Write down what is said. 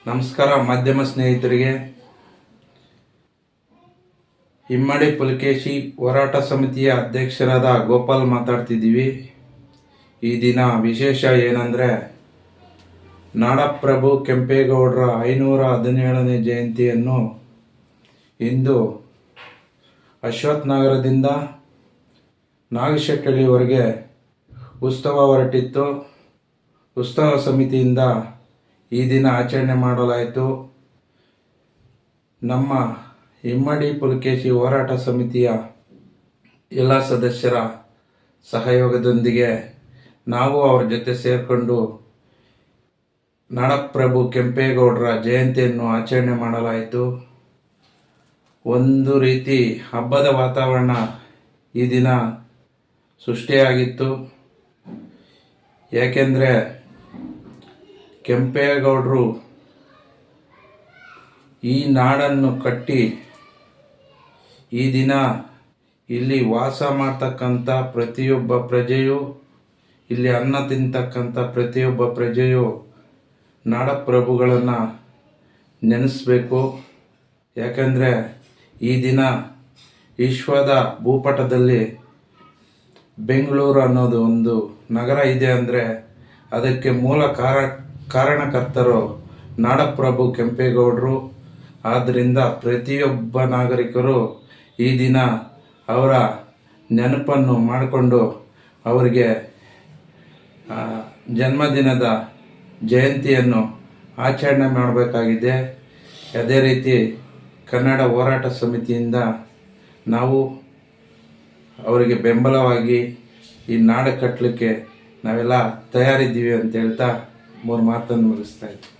ನಮಸ್ಕಾರ ಮಾಧ್ಯಮ ಸ್ನೇಹಿತರಿಗೆ. ಇಮ್ಮಡಿ ಪುಲಕೇಶಿ ಹೋರಾಟ ಸಮಿತಿಯ ಅಧ್ಯಕ್ಷರಾದ ಗೋಪಾಲ್ ಮಾತಾಡ್ತಿದ್ದೀವಿ. ಈ ದಿನ ವಿಶೇಷ ಏನಂದರೆ, ನಾಡಪ್ರಭು ಕೆಂಪೇಗೌಡರ 517ನೇ ಜಯಂತಿಯನ್ನು ಇಂದು ಅಶ್ವಥ್ ನಗರದಿಂದ ನಾಗಶೆಟ್ಟಳ್ಳಿವರೆಗೆ ಉತ್ಸವ ಹೊರಟಿತ್ತು. ಉತ್ಸವ ಸಮಿತಿಯಿಂದ ಈ ದಿನ ಆಚರಣೆ ಮಾಡಲಾಯಿತು. ನಮ್ಮ ಇಮ್ಮಡಿ ಪುಲಕೇಶಿ ಹೋರಾಟ ಸಮಿತಿಯ ಎಲ್ಲ ಸದಸ್ಯರ ಸಹಯೋಗದೊಂದಿಗೆ ನಾವು ಅವ್ರ ಜೊತೆ ಸೇರಿಕೊಂಡು ನಾಡಪ್ರಭು ಕೆಂಪೇಗೌಡರ ಜಯಂತಿಯನ್ನು ಆಚರಣೆ ಮಾಡಲಾಯಿತು. ಒಂದು ರೀತಿ ಹಬ್ಬದ ವಾತಾವರಣ ಈ ದಿನ ಸೃಷ್ಟಿಯಾಗಿತ್ತು. ಯಾಕೆಂದರೆ ಕೆಂಪೇಗೌಡರು ಈ ನಾಡನ್ನು ಕಟ್ಟಿ ಈ ದಿನ ಇಲ್ಲಿ ವಾಸ ಮಾಡ್ತಕ್ಕಂಥ ಪ್ರತಿಯೊಬ್ಬ ಪ್ರಜೆಯು, ಇಲ್ಲಿ ಅನ್ನ ತಿಂತಕ್ಕಂಥ ಪ್ರತಿಯೊಬ್ಬ ಪ್ರಜೆಯು ನಾಡಪ್ರಭುಗಳನ್ನು ನೆನೆಸ್ಬೇಕು. ಯಾಕಂದರೆ ಈ ದಿನ ವಿಶ್ವದ ಭೂಪಟದಲ್ಲಿ ಬೆಂಗಳೂರು ಅನ್ನೋದು ಒಂದು ನಗರ ಇದೆ ಅಂದರೆ ಅದಕ್ಕೆ ಮೂಲ ಕಾರಣಕರ್ತರು ನಾಡಪ್ರಭು ಕೆಂಪೇಗೌಡರು. ಆದ್ದರಿಂದ ಪ್ರತಿಯೊಬ್ಬ ನಾಗರಿಕರು ಈ ದಿನ ಅವರ ನೆನಪನ್ನು ಮಾಡಿಕೊಂಡು ಅವರಿಗೆ ಜನ್ಮದಿನದ ಜಯಂತಿಯನ್ನು ಆಚರಣೆ ಮಾಡಬೇಕಾಗಿದೆ. ಅದೇ ರೀತಿ ಕನ್ನಡ ಹೋರಾಟ ಸಮಿತಿಯಿಂದ ನಾವು ಅವರಿಗೆ ಬೆಂಬಲವಾಗಿ ಈ ನಾಡು ಕಟ್ಟಲಿಕ್ಕೆ ನಾವೆಲ್ಲ ತಯಾರಿದ್ದೀವಿ ಅಂತ ಹೇಳ್ತಾ 3 ಮಾತನ್ನು ಮುಗಿಸ್ತಾ ಇದ್ದೀವಿ.